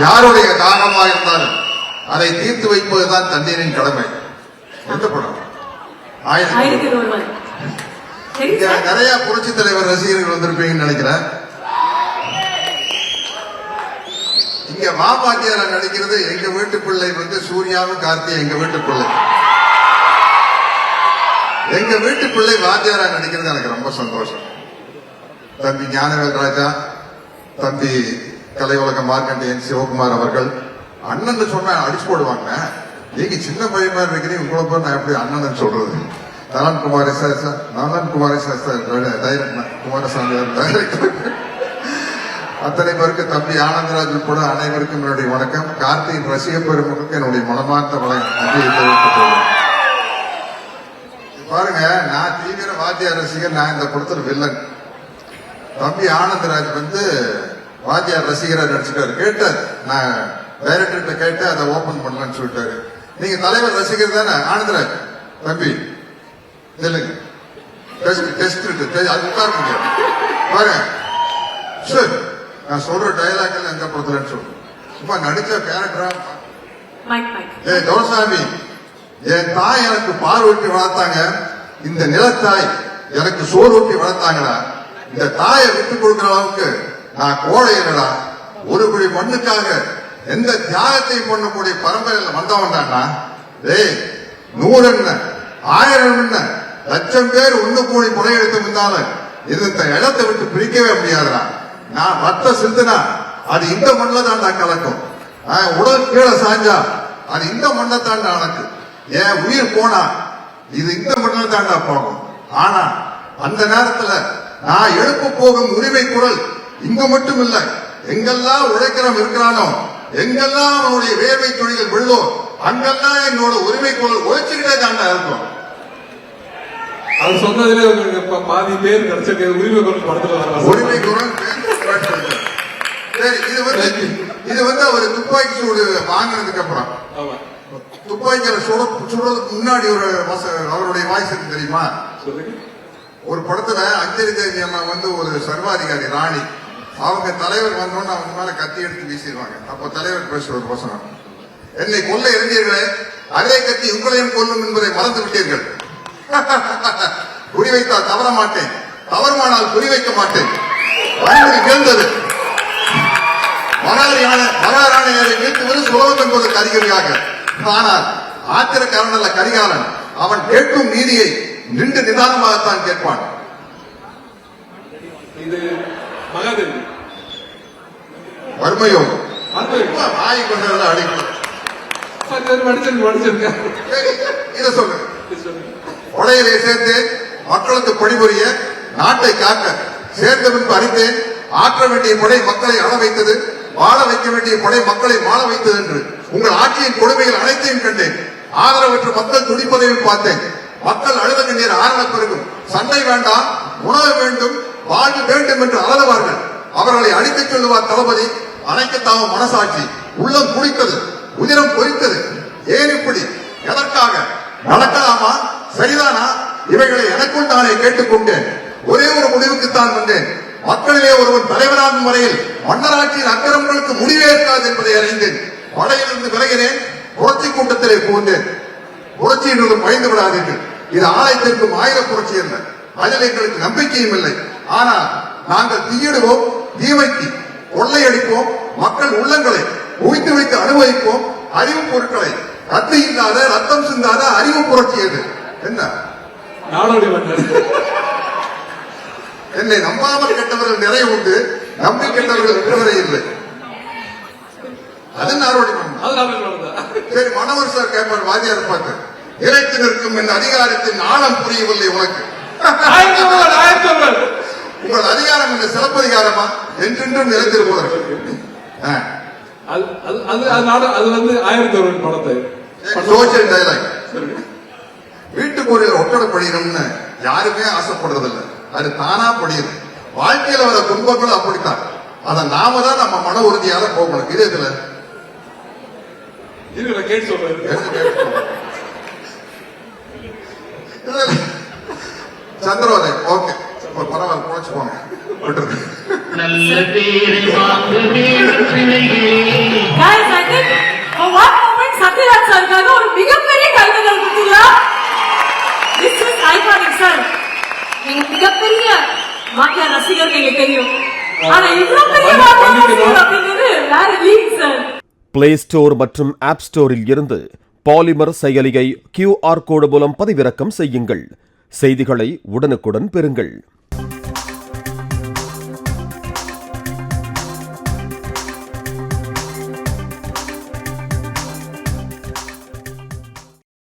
யாருடைய தாகமாக இருந்தாலும் அதை தீர்த்து வைப்பதுதான் தந்தையின் கடமை. எந்த படம்? நிறைய புரட்சி தலைவர் ரசிகர்கள் வந்திருப்பீங்கன்னு நினைக்கிறேன். இங்க மாபாத்தியார நடிக்கிறது எங்க வீட்டு பிள்ளை சூர்யாவும் கார்த்திகை எங்க வீட்டு பிள்ளை. எங்க வீட்டு பிள்ளை வாத்தியாரா நடிக்கிறது எனக்கு ரொம்ப சந்தோஷம். தம்பி ஞானவேல் ராஜா, தம்பி கலை உலக மார்க்கண்டேயன் சிவகுமார் அவர்கள் அண்ணன் சொன்ன அடிச்சு போடுவாங்க. நீங்க சின்ன பையன் மாதிரி இருக்கிறீங்க, உங்களை போய் நான் எப்படி அண்ணன் சொல்றது? நலன் குமாரசாமி டைரக்டர், அத்தனை பேருக்கு தம்பி ஆனந்தராஜ் உட்பட அனைவருக்கும் என்னுடைய வணக்கம். கார்த்தியின் ரசிக பெருமக்களுக்கு என்னுடைய மனமார்ந்த நன்றியை தெரிவித்துக் கொள்கிறேன். பாருங்க, நான் தீவிர வாத்தியார் ரசிகர். நான் இந்த படத்துல வில்லன். தம்பி ஆனந்தராஜ் வாத்தியார் ரசிகரா நடிச்சுட்டாரு. கேட்டார், நான் டைரக்டர்கிட்ட கேட்டு அதை ஓபன் பண்ணலான்னு சொல்லிட்டாரு. நீங்க தலைவர் ரசிகர் தானே ஆனந்தராஜ்? தம்பி இல்லைங்க, அது உட்கார முடியாது. பாருங்க சார், நான் சொல்ற டைலாக் எல்லாம் எந்த படத்துலன்னு சொல்றேன். சும்மா நடிச்ச கேரக்டரா? ஏ தோசாமி, என் தாய் எனக்கு பால் ஊட்டி வளர்த்தாங்க, இந்த நிலத்தாய் எனக்கு சோறு ஊட்டி வளர்த்தாங்களா? இந்த தாயை விட்டுக் கொடுக்கிற அளவுக்கு நான் கோழை இல்லடா. ஒரு குழி மண்ணுக்காக எந்த தியாகத்தையும் பண்ணக்கூடிய பரம்பரையில் வந்தவன்டான்னா, டேய் 100 என்ன 1000 என்ன லட்சம் பேர் ஒண்ணு கூடி முறையெடுத்து வந்தாலும் இது இந்த இடத்தை விட்டு பிரிக்கவே முடியாதுடா. நான் ரத்த சிந்துனா அது இந்த மண்ணில் தான் நான் கலக்கும். உடல் கீழே சாஞ்சா அது இந்த மண்ணை தான் நடக்கும். என் உயிர் போனா இது இந்த மண்ணில் தாண்டா போகும். ஆனா அந்த நேரத்துல நான் எழுப்ப போகும் உரிமை குரல் இங்க மட்டும் இல்ல, எங்கெல்லாம் உழைக்கிறவன் இருக்கிறானோ, எங்கெல்லாம் அவனுடைய வேர்வை தொழில்கள் விழுதோ, அங்கெல்லாம் என்னோட உரிமை குரல் உழைச்சுக்கிட்டே தாண்டா இருக்கும். அது சொன்னதுல பாதி பேர் கிடைச்ச உரிமை குரல் படத்துல உரிமை குரல். சரி, இது அவர் துப்பாக்கி சூடு வாங்கினதுக்கு அப்புறம் துப்பாக்கியில சுடுறதுக்கு முன்னாடி அவருடைய வாய்ஸ் இருக்கு தெரியுமா? ஒரு படத்துல அஞ்சலி தேவி அம்மா ஒரு சர்வாதிகாரி ராணி, அவங்க தலைவர் வந்தோன்னு அவங்க மேல கத்தி எடுத்து வீசிடுவாங்க. அப்போ தலைவர் பேசுற ஒரு வசனம், என்னை கொல்ல இருந்தீர்களே, அதே கத்தி உங்களையும் கொல்லும் என்பதை மறந்து விட்டீர்கள். குறிவைத்தால் தவற மாட்டேன், தவறுமானால் குறிவைக்க மாட்டேன். வன்முறை நிகழ்ந்தது. மகாராணியை வீழ்த்துவது சுலபம் என்பதற்கு அறிகுறியாக. ஆனால் ஆத்திரக்காரன் அல்ல கரிகாலன். அவன் கேட்கும் நீதியை நின்று நிதானமாகத்தான் கேட்பான். வறுமையோ வாய் கொண்டு அடிக்கும். இதை சொல்லு. கொடையிலே சேர்த்தேன் மக்களுக்கு பணிபுரிய, நாட்டை காக்க சேர்ந்த பின்பு அறிந்தேன். ஆற்ற வேண்டிய படை மக்களை அழ வைத்தது, வாழ வைக்க வேண்டிய படை மக்களை வாழ வைத்தது என்று உங்கள் ஆட்சியின் கொடுமைகள் அனைத்தையும் கண்டேன். ஆதரவற்ற மக்கள் துடிப்பதையும் பார்த்தேன். மக்கள் அழுத கண்ணீர் ஆரண பெருகும். சண்டை வேண்டாம், உணவு வேண்டும், வாழ்வு வேண்டும் என்று அலறுவார்கள். அவர்களை அழிக்கச் சொல்லுவார் தளபதி. அணைக்கத்தாவும் மனசாட்சி. உள்ளம் குளித்தது, உதிரம் பொறித்தது. ஏன் இப்படி? எதற்காக? நடக்கலாமா? சரிதானா? இவைகளை எனக்குள் நானே கேட்டுக்கொண்டேன். ஒரே ஒரு முடிவுக்குத்தான் வந்தேன். மக்களிலே ஒருவன் தலைவராகும் வரையில் மன்னராட்சியின் அக்கிரமங்களுக்கு முடிவே இருக்காது என்பதை அறிந்தேன். படையிலிருந்து விலகினேன். புரட்சி கூட்டத்திலே புகுந்தேன். புரட்சி என்று பயந்து விடாதீர்கள். இது ஆலயத்திற்கும் 1000 புரட்சி அல்ல. அதில் எங்களுக்கு நம்பிக்கையும் இல்லை. ஆனால் நாங்கள் தீயிடுவோம், தீமைக்கு கொள்ளையடிப்போம், மக்கள் உள்ளங்களை குவித்து வைத்து அனுபவிப்போம். அறிவு பொருட்களை கத்தி இல்லாத ரத்தம் சிந்தாத அறிவு புரட்சி எது? என்ன என்னை நம்பாமல் கெட்டவர்கள் நிறைய உண்டு, நம்பி கெட்டவர்கள் விட்டுவரே இல்லை. அது நாரோடி சரி. மனோகர் சார் கேட்பார் வாத்தியார் பார்த்து, இறைத்து நிற்கும் என் அதிகாரத்தின் ஆழம் புரியவில்லை உனக்கு. உங்கள் அதிகாரம் இந்த சிறப்பதிகாரமா என்றென்றும் நிலைத்திருப்பதற்கு. படத்தை சோசியல் டைலாக். வீட்டுக்கு ஒட்டடை படிக்கணும்னு யாருமே ஆசைப்படுறதில்லை, அது தானா படியுது. வாழ்க்கையில வர துன்பங்களும் அப்படித்தான். அதை நாம தான் நம்ம மன உறுதியால போகணும். இதயத்துல கேட்டு சொல்றேன். சந்திரோதயம் ஓகே, பரவாயில்ல, குறைச்சு போங்க. நல்ல பேரை வாங்க சாருக்காக ஒரு மிகப்பெரிய கைதட்டல் கொடுத்துடலாம். This is iconic sir. நீங்க மிகப்பெரிய மாக்கியா ரசிகர்கள் எங்களுக்கு தெரியும். ஆனா இவ்வளவு பெரிய மாக்கியா ரசிகர் அப்படிங்கிறது வேற லீக் சார். பிளே ஸ்டோர் மற்றும் ஆப் ஸ்டோரில் இருந்து பாலிமர் செயலியை QR கோடு மூலம் பதிவிறக்கம் செய்யுங்கள். செய்திகளை உடனுக்குடன் பெறுங்கள்.